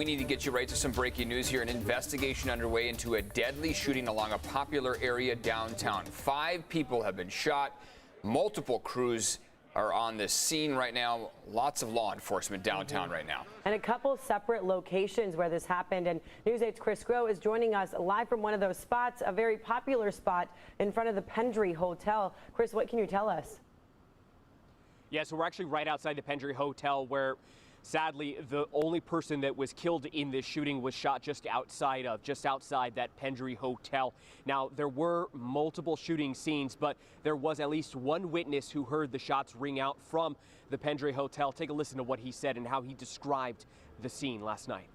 We need to get you right to some breaking news here. An investigation underway into a deadly shooting along a popular area downtown. 5 people have been shot. Multiple crews are on the scene right now. Lots of law enforcement downtown right now. And a couple separate locations where this happened. And News 8's Chris Groh is joining us live from one of those spots, a very popular spot in front of the Pendry Hotel. Chris, what can you tell us? Yeah, so we're actually right outside the Pendry Hotel where sadly, the only person that was killed in this shooting was shot just outside that Pendry Hotel. Now, there were multiple shooting scenes, but there was at least one witness who heard the shots ring out from the Pendry Hotel. Take a listen to what he said and how he described the scene last night.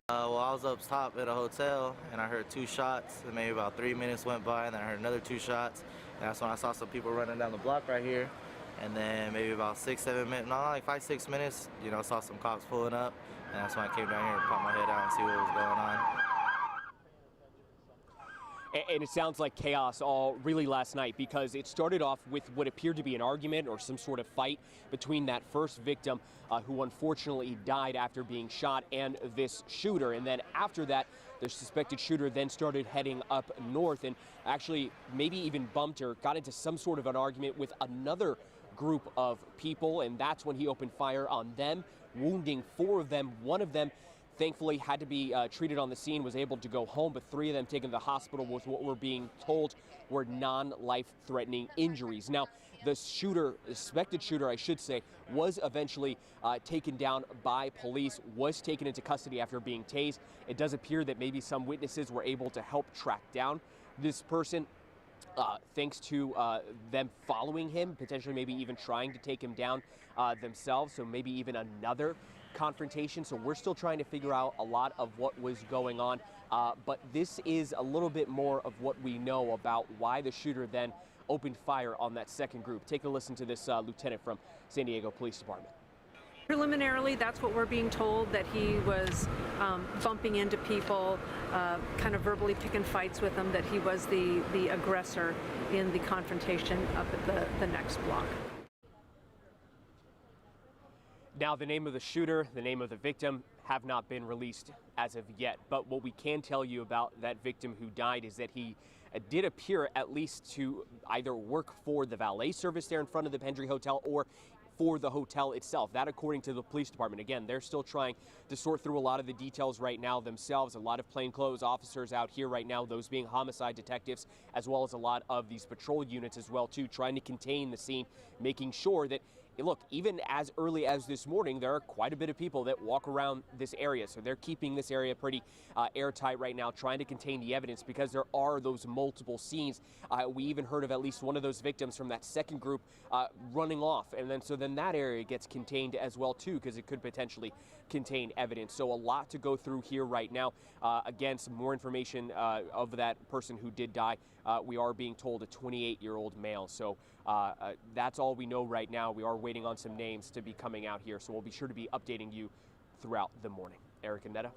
Well, I was up top at a hotel, and I heard 2 shots, and maybe about 3 minutes went by, and then I heard another 2 shots, and that's when I saw some people running down the block right here. And then maybe about 6-7 minutes, no, like 5-6 minutes, saw some cops pulling up, and that's when I came down here and popped my head out and see what was going on. And it sounds like chaos all really last night, because it started off with what appeared to be an argument or some sort of fight between that first victim who unfortunately died after being shot and this shooter. And then after that, the suspected shooter then started heading up north and actually maybe even bumped or got into some sort of an argument with another group of people, and that's when he opened fire on them, wounding 4 of them. One of them thankfully had to be treated on the scene, was able to go home, but 3 of them taken to the hospital with what we're being told were non-life-threatening injuries. Now, the suspected shooter, I should say, was eventually taken down by police, was taken into custody after being tased. It does appear that maybe some witnesses were able to help track down this person. Thanks to them following him, potentially maybe even trying to take him down themselves, so maybe even another confrontation. So we're still trying to figure out a lot of what was going on, but this is a little bit more of what we know about why the shooter then opened fire on that second group. Take a listen to this lieutenant from San Diego Police Department. Preliminarily, that's what we're being told, that he was bumping into people, kind of verbally picking fights with them, that he was the aggressor in the confrontation up at the next block. Now, the name of the shooter, the name of the victim have not been released as of yet. But what we can tell you about that victim who died is that he did appear at least to either work for the valet service there in front of the Pendry Hotel or for the hotel itself. That according to the police department. Again, they're still trying to sort through a lot of the details right now themselves. A lot of plainclothes officers out here right now, those being homicide detectives, as well as a lot of these patrol units as well too, trying to contain the scene, making sure that, look, even as early as this morning, there are quite a bit of people that walk around this area. So they're keeping this area pretty airtight right now, trying to contain the evidence because there are those multiple scenes. We even heard of at least one of those victims from that second group running off. And then that area gets contained as well too, because it could potentially contain evidence. So a lot to go through here right now. Again, some more information of that person who did die. We are being told a 28-year-old male. So that's all we know right now. We are waiting on some names to be coming out here, so we'll be sure to be updating you throughout the morning. Eric and Netta.